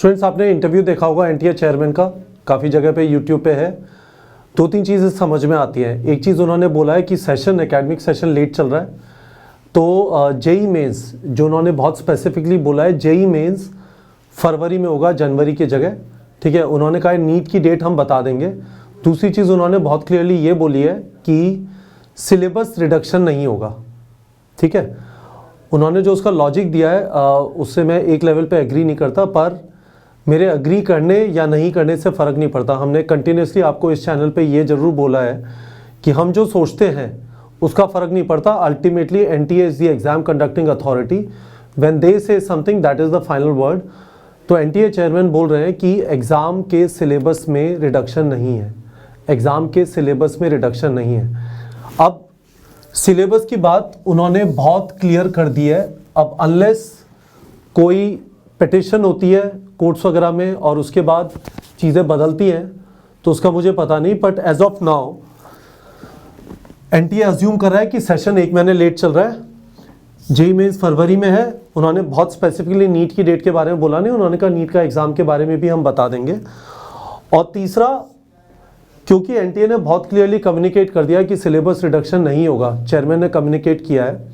Students, आपने interview देखा होगा एनटीए चेयरमैन का, काफ़ी जगह पे यूट्यूब पे है। दो तीन चीज़ें समझ में आती हैं। एक चीज़ उन्होंने बोला है कि एकेडमिक सेशन लेट चल रहा है, तो जेई मेंस जो उन्होंने बहुत स्पेसिफिकली बोला है, जेई मेंस फरवरी में होगा जनवरी की जगह। ठीक है, उन्होंने कहा है नीट की डेट हम बता देंगे। दूसरी चीज़ उन्होंने बहुत क्लियरली ये बोली है कि सिलेबस रिडक्शन नहीं होगा। ठीक है, उन्होंने जो उसका लॉजिक दिया है उससे मैं एक लेवल पे एग्री नहीं करता, पर मेरे एग्री करने या नहीं करने से फ़र्क नहीं पड़ता। हमने कंटिन्यूसली आपको इस चैनल पे ये ज़रूर बोला है कि हम जो सोचते हैं उसका फ़र्क नहीं पड़ता। Ultimately NTA is the exam conducting authority, when they से something that is the final word. तो एनटीए चेयरमैन बोल रहे हैं कि एग्ज़ाम के सिलेबस में रिडक्शन नहीं है, एग्ज़ाम के सिलेबस में रिडक्शन नहीं है। अब सिलेबस की बात उन्होंने बहुत क्लियर कर दी है। अब अनलेस कोई पिटिशन होती है कोर्ट्स वगैरह में और उसके बाद चीज़ें बदलती हैं तो उसका मुझे पता नहीं, but as of now NTA assume कर रहा है कि सेशन एक महीने लेट चल रहा है। जेई मेंस फरवरी में है। उन्होंने बहुत स्पेसिफिकली नीट की डेट के बारे में बोला नहीं, उन्होंने कहा नीट का एग्ज़ाम के बारे में भी हम बता देंगे। और तीसरा, क्योंकि एनटीए ने बहुत क्लियरली कम्युनिकेट कर दिया कि सिलेबस रिडक्शन नहीं होगा, चेयरमैन ने कम्युनिकेट किया है,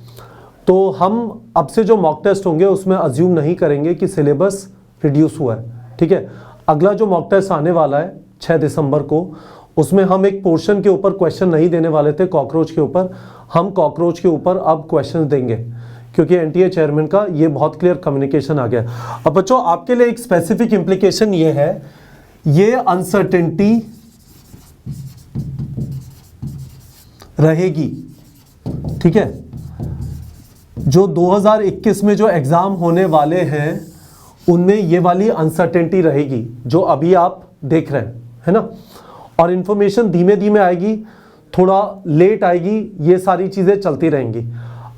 तो हम अब से जो मॉक टेस्ट होंगे उसमें अज्यूम नहीं करेंगे कि सिलेबस रिड्यूस हुआ है। ठीक है, अगला जो मॉक टेस्ट आने वाला है 6 दिसंबर को, उसमें हम एक पोर्शन के ऊपर क्वेश्चन नहीं देने वाले थे, कॉकरोच के ऊपर। हम कॉकरोच के ऊपर अब क्वेश्चन देंगे क्योंकि एनटीए चेयरमैन का ये बहुत क्लियर कम्युनिकेशन आ गया। अब बच्चों, आपके लिए एक स्पेसिफिक इम्प्लीकेशन ये है, ये अनसर्टेनिटी रहेगी। ठीक है, जो 2021 में जो एग्ज़ाम होने वाले हैं उनमें ये वाली अनसर्टेनिटी रहेगी जो अभी आप देख रहे हैं, है ना। और इन्फॉर्मेशन धीमे धीमे आएगी, थोड़ा लेट आएगी, ये सारी चीज़ें चलती रहेंगी।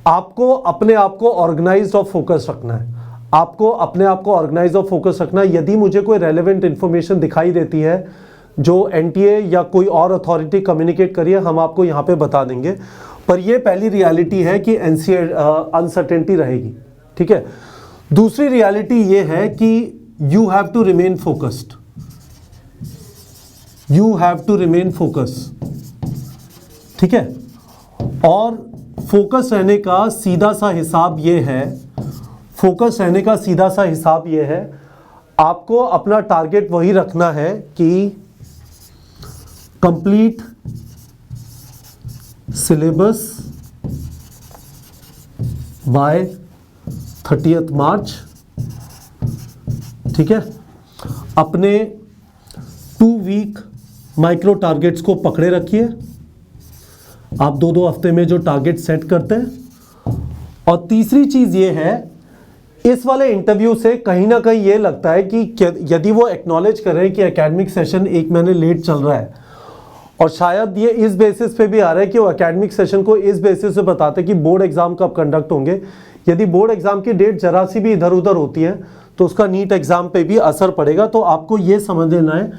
आपको अपने आप को ऑर्गेनाइज्ड और फोकस रखना है, आपको अपने आप को ऑर्गेनाइज और फोकस रखना है। यदि मुझे कोई रेलेवेंट इन्फॉर्मेशन दिखाई देती है जो एनटीए या कोई और अथॉरिटी कम्युनिकेट करिए, हम आपको यहाँ पे बता देंगे। पर ये पहली रियलिटी है कि अनसर्टेनिटी रहेगी। ठीक है, दूसरी रियलिटी ये है कि you have to remain focused, you have to remain focused. ठीक है, और फोकस रहने का सीधा सा हिसाब ये है, फोकस रहने का सीधा सा हिसाब ये है, आपको अपना टारगेट वही रखना है कि कंप्लीट सिलेबस बाय 30 मार्च। ठीक है, अपने 2 वीक माइक्रो टारगेट्स को पकड़े रखिए। आप 2-2 हफ्ते में जो टारगेट सेट करते हैं। और तीसरी चीज ये है, इस वाले इंटरव्यू से कहीं ना कहीं ये लगता है कि यदि वो एक्नॉलेज कर रहे हैं कि एकेडमिक सेशन एक महीने लेट चल रहा है, और शायद ये इस बेसिस पे भी आ रहा है कि वो एकेडमिक सेशन को इस बेसिस पे बताते हैं कि बोर्ड एग्जाम कब कंडक्ट होंगे। यदि बोर्ड एग्जाम की डेट जरा सी भी इधर उधर होती है तो उसका नीट एग्जाम पे भी असर पड़ेगा। तो आपको ये समझ लेना है,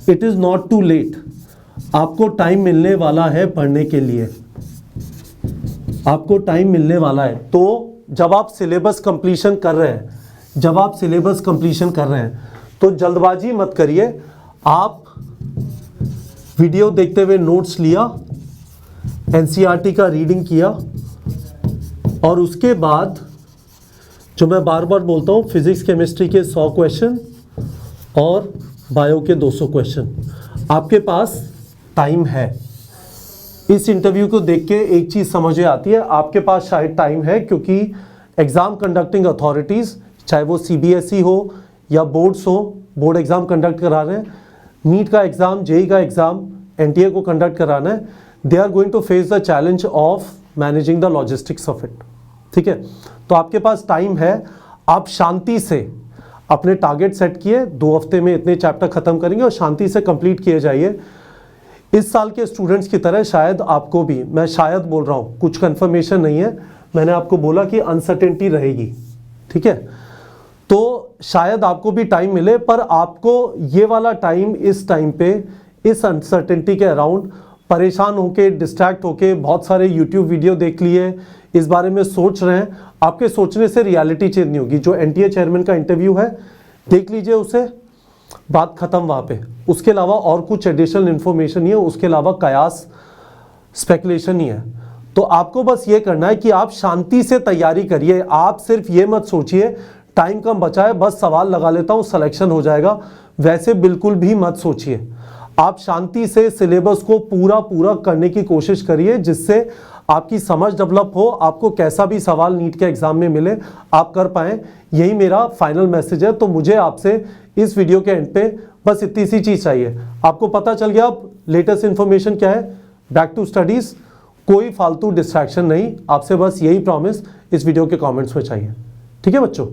it is not too late, आपको टाइम मिलने वाला है पढ़ने के लिए, आपको टाइम मिलने वाला है। तो जब आप सिलेबस कंप्लीशन कर रहे हैं, जब आप सिलेबस कंप्लीशन कर रहे हैं तो जल्दबाजी मत करिए। आप वीडियो देखते हुए नोट्स लिया, एनसीईआरटी का रीडिंग किया, और उसके बाद जो मैं बार बार बोलता हूँ, फिजिक्स केमिस्ट्री के 100 क्वेश्चन और बायो के 200 क्वेश्चन। आपके पास टाइम है। इस इंटरव्यू को देख के एक चीज़ समझ में आती है, आपके पास शायद टाइम है, क्योंकि एग्ज़ाम कंडक्टिंग अथॉरिटीज़, चाहे वो सीबीएसई हो या बोर्ड्स हो, बोर्ड एग्ज़ाम कंडक्ट करा रहे हैं। नीट का एग्ज़ाम, जेई का एग्ज़ाम एनटीए को कंडक्ट कराना है। They are going to face the challenge of managing the logistics of it. ठीक है, तो आपके पास टाइम है। आप शांति से अपने टारगेट सेट किए, 2 हफ्ते में इतने चैप्टर खत्म करेंगे और शांति से कंप्लीट किए जाइए। इस साल के स्टूडेंट्स की तरह शायद आपको भी, मैं शायद बोल रहा हूँ, कुछ कंफर्मेशन नहीं है, मैंने आपको बोला कि अनसर्टेनिटी रहेगी। ठीक है, तो शायद आपको भी टाइम मिले, पर आपको ये वाला टाइम, इस टाइम पे, इस अनसर्टेनिटी के अराउंड परेशान होके, डिस्ट्रैक्ट होके बहुत सारे यूट्यूब वीडियो देख लिए, इस बारे में सोच रहे हैं, आपके सोचने से रियलिटी चेंज नहीं होगी। जो एनटीए चेयरमैन का इंटरव्यू है, देख लीजिए उसे, बात खत्म वहाँ पे। उसके अलावा और कुछ एडिशनल इन्फॉर्मेशन नहीं है, उसके अलावा कयास स्पेकुलेशन नहीं है। तो आपको बस ये करना है कि आप शांति से तैयारी करिए। आप सिर्फ ये मत सोचिए टाइम कम बचा है, बस सवाल लगा लेता हूँ सिलेक्शन हो जाएगा, वैसे बिल्कुल भी मत सोचिए। आप शांति से सिलेबस को पूरा करने की कोशिश करिए, जिससे आपकी समझ डेवलप हो, आपको कैसा भी सवाल नीट के एग्जाम में मिले आप कर पाएं। यही मेरा फाइनल मैसेज है। तो मुझे आपसे इस वीडियो के एंड पे बस इतनी सी चीज़ चाहिए। आपको पता चल गया अब लेटेस्ट इन्फॉर्मेशन क्या है, बैक टू स्टडीज़, कोई फालतू डिस्ट्रैक्शन नहीं। आपसे बस यही प्रॉमिस इस वीडियो के कमेंट्स में चाहिए। ठीक है बच्चों।